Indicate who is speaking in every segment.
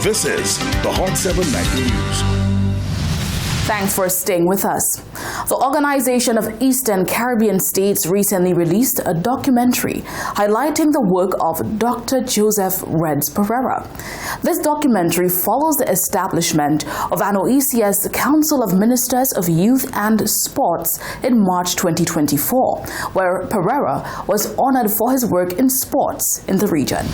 Speaker 1: This is the Hot 790 News.
Speaker 2: Thanks for staying with us. The Organization of Eastern Caribbean States recently released a documentary highlighting the work of Dr. Joseph Reds Pereira. This documentary follows the establishment of an OECS Council of Ministers of Youth and Sports in March 2024, where Pereira was honored for his work in sports in the region.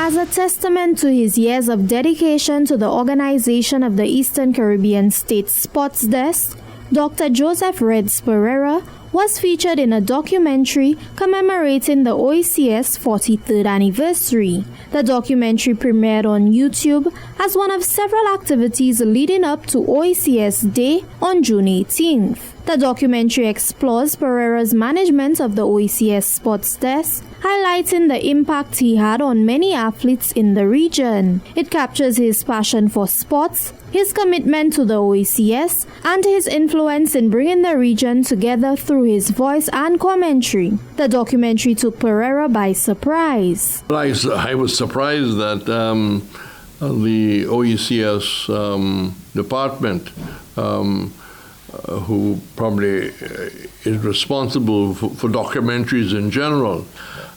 Speaker 3: As a testament to his years of dedication to the Organization of the Eastern Caribbean States Sports Desk, Dr. Joseph Reds Pereira was featured in a documentary commemorating the OECS 43rd anniversary. The documentary premiered on YouTube as one of several activities leading up to OECS Day on June 18th. The documentary explores Pereira's management of the OECS Sports Desk, highlighting the impact he had on many athletes in the region. It captures his passion for sports, his commitment to the OECS, and his influence in bringing the region together through his voice and commentary. The documentary took Pereira by surprise.
Speaker 4: I was surprised that the OECS department, who probably is responsible for documentaries in general,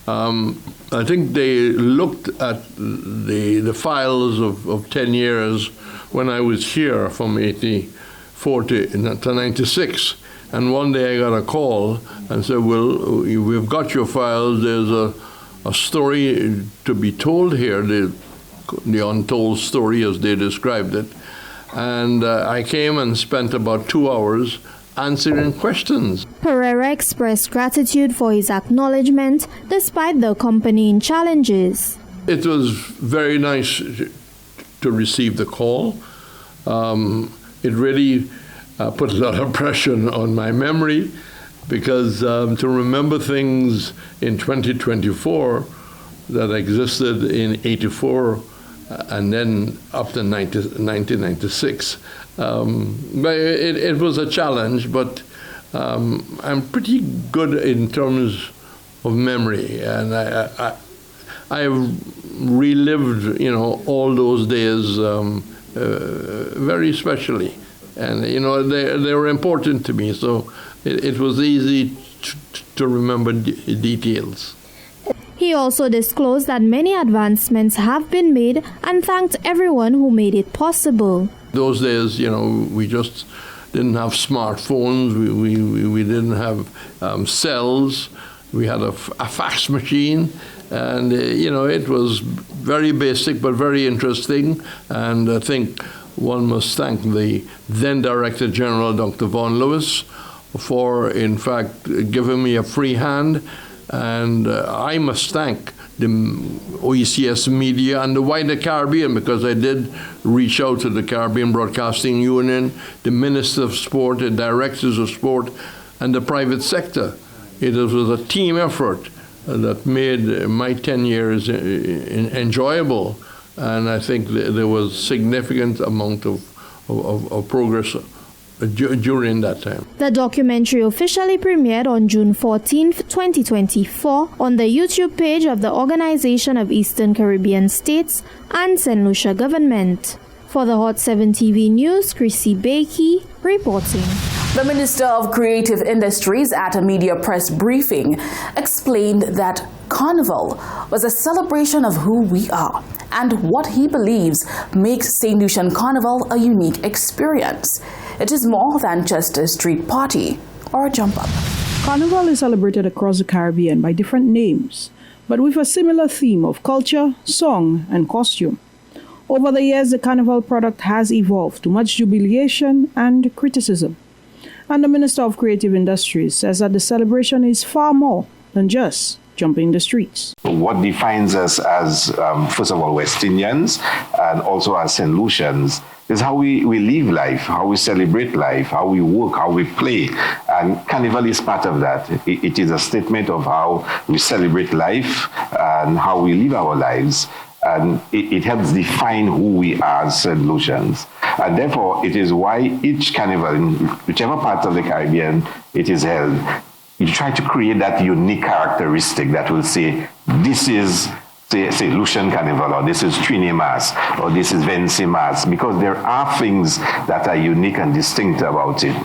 Speaker 4: I think they looked at the files of 10 years when I was here from 84 to 96. And one day I got a call and said, well, we've got your files. There's a story to be told here, the untold story as they described it. And I came and spent about 2 hours answering questions.
Speaker 3: Pereira expressed gratitude for his acknowledgement despite the accompanying challenges.
Speaker 4: It was very nice to receive the call. It really put a lot of pressure on my memory because to remember things in 2024 that existed in 84 and then up to 1996. But it was a challenge, but I'm pretty good in terms of memory, and I've relived, all those days very especially, and they were important to me, so it was easy to remember details.
Speaker 3: He also disclosed that many advancements have been made and thanked everyone who made it possible.
Speaker 4: Those days, we just didn't have smartphones, we didn't have cells, we had a fax machine, and it was very basic but very interesting, and I think one must thank the then Director General, Dr. Vaughan Lewis, for in fact giving me a free hand. And I must thank the OECS media and the wider Caribbean, because I did reach out to the Caribbean Broadcasting Union, the Minister of Sport, the Directors of Sport, and the private sector. It was a team effort that made my 10 years enjoyable, and I think there was significant amount of progress during that time.
Speaker 3: The documentary officially premiered on June 14, 2024 on the YouTube page of the Organization of Eastern Caribbean States and Saint Lucia government. For the Hot 7 TV News, Chrissy Bakey reporting.
Speaker 2: The Minister of Creative Industries at a media press briefing explained that Carnival was a celebration of who we are and what he believes makes St. Lucian Carnival a unique experience. It is more than just a street party or a jump-up.
Speaker 5: Carnival is celebrated across the Caribbean by different names, but with a similar theme of culture, song, and costume. Over the years, the Carnival product has evolved to much jubilation and criticism. And the Minister of Creative Industries says that the celebration is far more than just jumping the streets.
Speaker 6: What defines us as, first of all, West Indians and also as St. Lucians is how we live life, how we celebrate life, how we work, how we play. And Carnival is part of that. It is a statement of how we celebrate life and how we live our lives. And it helps define who we are as St. Lucians. And therefore, it is why each carnival, in whichever part of the Caribbean it is held, you try to create that unique characteristic that will say, this is say Saint Lucian Carnival, or this is Trini Mass, or this is Vency Mass, because there are things that are unique and distinct about it.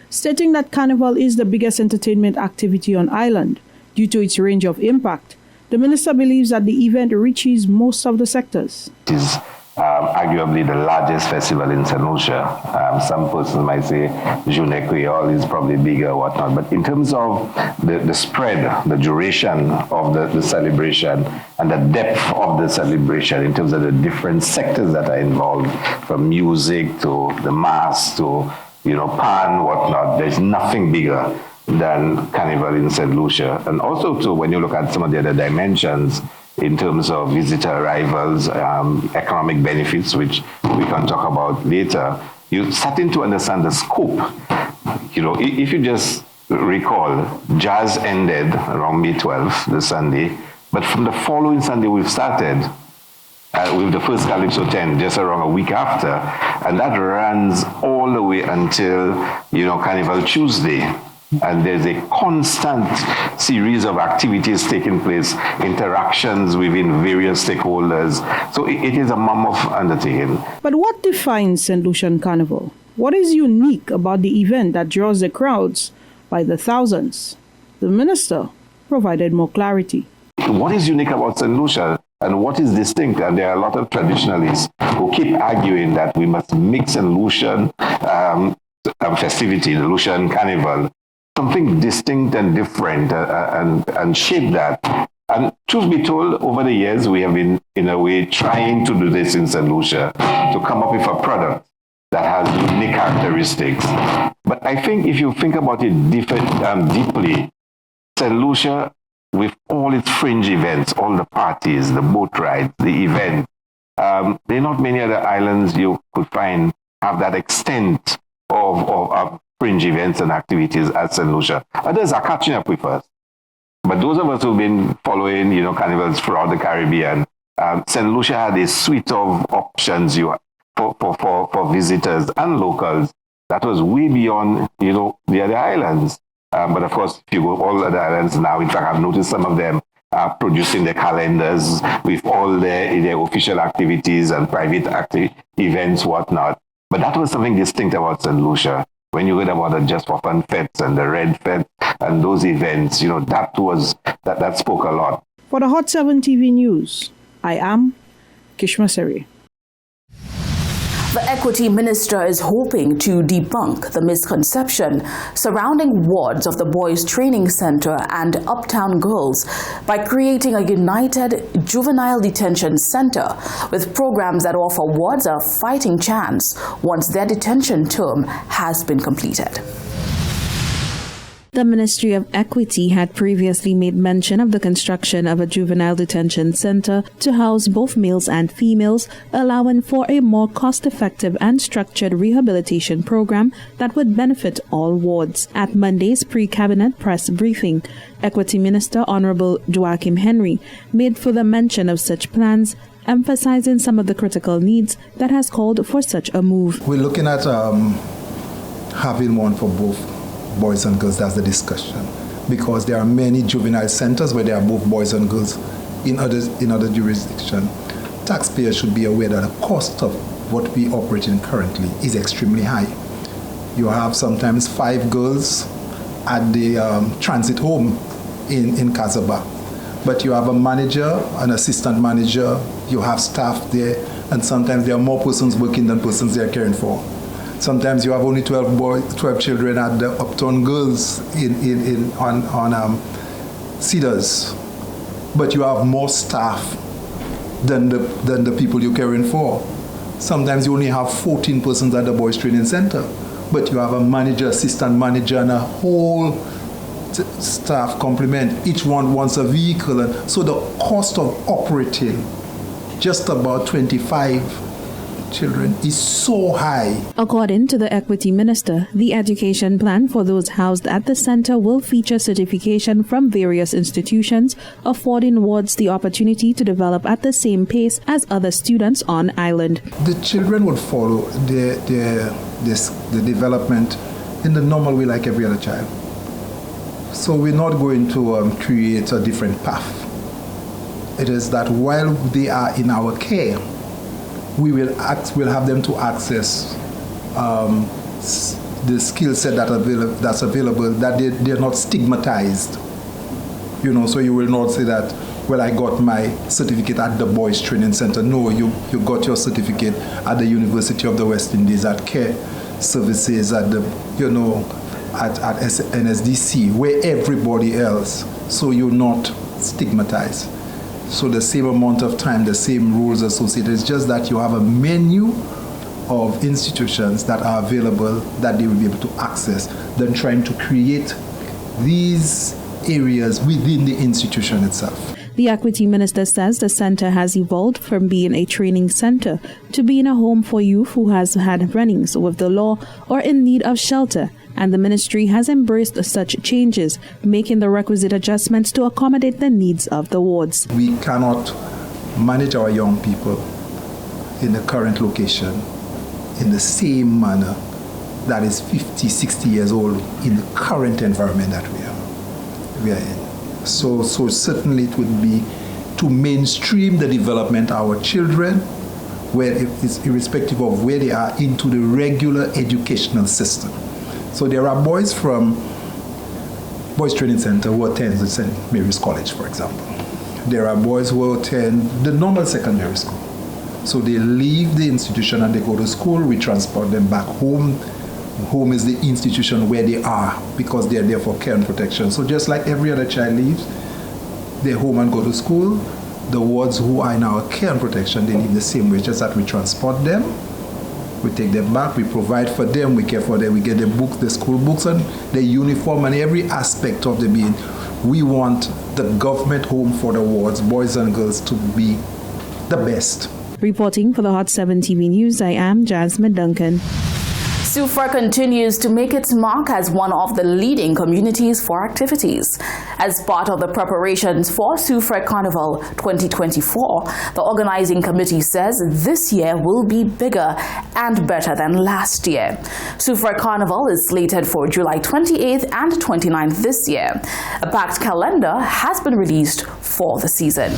Speaker 5: Stating that Carnival is the biggest entertainment activity on island due to its range of impact, the minister believes that the event reaches most of the sectors.
Speaker 6: It is arguably the largest festival in Saint Lucia. Some persons might say Journée Creole is probably bigger or whatnot, but in terms of the spread, the duration of the celebration and the depth of the celebration in terms of the different sectors that are involved, from music to the mass to, pan, whatnot, there's nothing bigger than Carnival in Saint Lucia. And also too, when you look at some of the other dimensions, in terms of visitor arrivals, economic benefits, which we can talk about later, you're starting to understand the scope. If you just recall, jazz ended around May 12th, the Sunday, but from the following Sunday we've started with the first Calypso 10, just around a week after, and that runs all the way until, Carnival Tuesday. And there's a constant series of activities taking place, interactions within various stakeholders. So it is a mammoth undertaking.
Speaker 5: But what defines Saint Lucian Carnival? What is unique about the event that draws the crowds by the thousands? The minister provided more clarity.
Speaker 6: What is unique about Saint Lucia and what is distinct? And there are a lot of traditionalists who keep arguing that we must mix Saint Lucian festivity, the Lucian Carnival, something distinct and different, and shape that. And truth be told, over the years, we have been, in a way, trying to do this in Saint Lucia, to come up with a product that has unique characteristics. But I think if you think about it deeply, Saint Lucia, with all its fringe events, all the parties, the boat rides, the events, there are not many other islands you could find have that extent of fringe events and activities at Saint Lucia. Others are catching up with us. But those of us who've been following, carnivals throughout the Caribbean, Saint Lucia had a suite of options for visitors and locals that was way beyond, the other islands. But of course, if you go all other islands now, in fact, I've noticed some of them are producing their calendars with all their official activities and private events, whatnot. But that was something distinct about Saint Lucia. When you heard about the Just for Fun Fets and the Red Fest and those events, that spoke a lot.
Speaker 5: For the Hot 7 TV News, I am Kishma Seri.
Speaker 2: The Equity Minister is hoping to debunk the misconception surrounding wards of the Boys Training Center and Uptown Girls by creating a united juvenile detention center with programs that offer wards a fighting chance once their detention term has been completed.
Speaker 7: The Ministry of Equity had previously made mention of the construction of a juvenile detention center to house both males and females, allowing for a more cost-effective and structured rehabilitation program that would benefit all wards. At Monday's pre-cabinet press briefing, Equity Minister Honorable Joachim Henry made further mention of such plans, emphasizing some of the critical needs that has called for such a move.
Speaker 8: We're looking at having one for both boys and girls. That's the discussion, because there are many juvenile centers where there are both boys and girls in other jurisdictions. Taxpayers should be aware that the cost of what we operate in currently is extremely high. You have sometimes 5 girls at the transit home in Casaba, but you have a manager, an assistant manager, you have staff there, and sometimes there are more persons working than persons they are caring for. Sometimes you have only 12 children at the Uptown Girls on Cedars, but you have more staff than the people you're caring for. Sometimes you only have 14 persons at the Boys Training Center, but you have a manager, assistant manager, and a whole staff complement. Each one wants a vehicle, and so the cost of operating just about 25 children is so high.
Speaker 7: According to the Equity Minister, the education plan for those housed at the center will feature certification from various institutions, affording wards the opportunity to develop at the same pace as other students on island.
Speaker 8: The children would follow the development in the normal way like every other child. So we're not going to create a different path. it is that while they are in our care, we'll have them to access the skill set that's available, that they're not stigmatized. So you will not say that, well, I got my certificate at the Boys Training Center. No, you got your certificate at the University of the West Indies, at Care Services, at the, at NSDC, where everybody else. So you're not stigmatized. So the same amount of time, the same rules associated. It's just that you have a menu of institutions that are available that they will be able to access, than trying to create these areas within the institution itself.
Speaker 7: The Equity Minister says the center has evolved from being a training center to being a home for youth who has had run-ins with the law or in need of shelter, and the ministry has embraced such changes, making the requisite adjustments to accommodate the needs of the wards.
Speaker 8: We cannot manage our young people in the current location in the same manner that is 50, 60 years old in the current environment that we are in. So certainly it would be to mainstream the development of our children, where it's irrespective of where they are, into the regular educational system. So there are boys from Boys Training Center who attend the St. Mary's College, for example. There are boys who attend the normal secondary school. So they leave the institution and they go to school. We transport them back home. Home is the institution where they are, because they are there for care and protection. So just like every other child leaves their home and go to school, the wards who are in our care and protection, they leave the same way, just that we transport them, we take them back, we provide for them, we care for them, we get the books, the school books, and the uniform, and every aspect of the being. We want the government home for the wards, boys and girls, to be the best.
Speaker 7: Reporting for the Hot 7 TV News, I am Jasmine Duncan.
Speaker 2: Soufrière continues to make its mark as one of the leading communities for activities. As part of the preparations for Soufrière Carnival 2024, the organizing committee says this year will be bigger and better than last year. Soufrière Carnival is slated for July 28th and 29th this year. A packed calendar has been released for the season.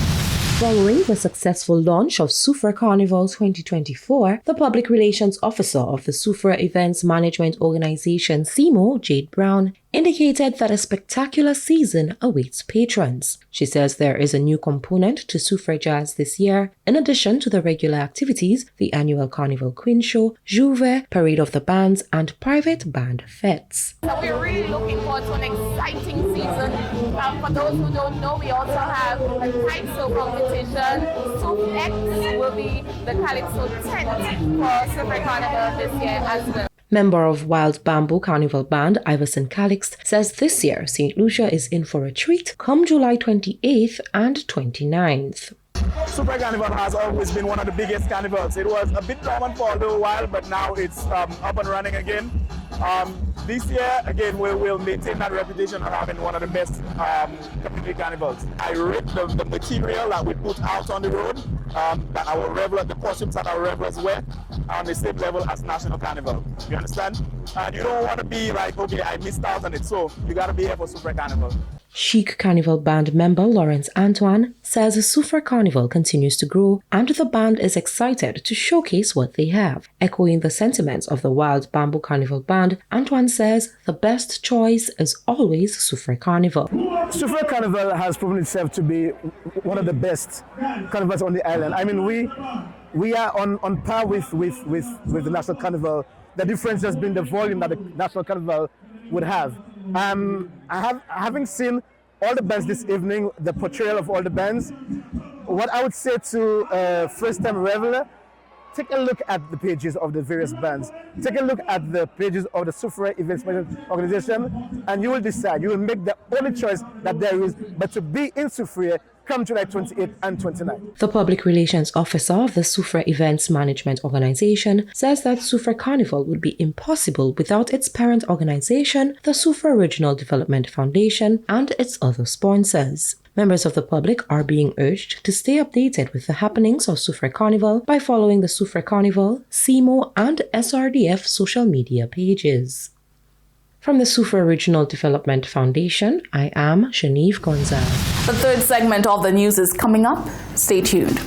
Speaker 9: Following the successful launch of Soufrière Carnival 2024, the Public Relations Officer of the Soufrière Events Management Organization, CMO, Jade Brown, indicated that a spectacular season awaits patrons. She says there is a new component to Soufrière Jazz this year. In addition to the regular activities, the annual Carnival Queen Show, Jouvert, Parade of the Bands, and private band fetes.
Speaker 10: So we're really looking forward to an exciting season. For those who don't know, we also have a Calypso competition. Souf X will be the Calypso tent for Soufrière Carnival this year as well.
Speaker 9: Member of Wild Bamboo Carnival Band, Iverson Calix, says this year Saint Lucia is in for a treat come July 28th and 29th.
Speaker 11: Soufrière Carnival has always been one of the biggest carnivals. It was a bit dormant for a little while, but now it's up and running again. This year, again, we'll maintain that reputation of having one of the best community carnivals. I rate the material that we put out on the road, that our revelers, the costumes that our revelers wear, on the same level as National Carnival. You understand? And you don't want to be like, okay, I missed out on it, so you got to be here for Soufrière Carnival.
Speaker 9: Chic Carnival Band member Lawrence Antoine says Soufrière Carnival continues to grow and the band is excited to showcase what they have. Echoing the sentiments of the Wild Bamboo Carnival Band, Antoine says the best choice is always Soufrière Carnival.
Speaker 11: Soufrière Carnival has proven itself to be one of the best carnivals on the island. I mean, we are on par with the National Carnival. The difference has been the volume that the National Carnival would have. Having seen all the bands this evening, the portrayal of all the bands, what I would say to a first-time reveler, take a look at the pages of the various bands. Take a look at the pages of the Soufrière Events Management Organization, and you will decide. You will make the only choice that there is, but to be in Soufrière come July 28th and 29th.
Speaker 9: The Public Relations Officer of the Soufrière Events Management Organization says that Soufrière Carnival would be impossible without its parent organization, the Soufrière Regional Development Foundation, and its other sponsors. Members of the public are being urged to stay updated with the happenings of Soufrière Carnival by following the Soufrière Carnival, CMO, and SRDF social media pages. From the Sufa Regional Development Foundation, I am Shanive Gonzalez.
Speaker 2: The third segment of the news is coming up. Stay tuned.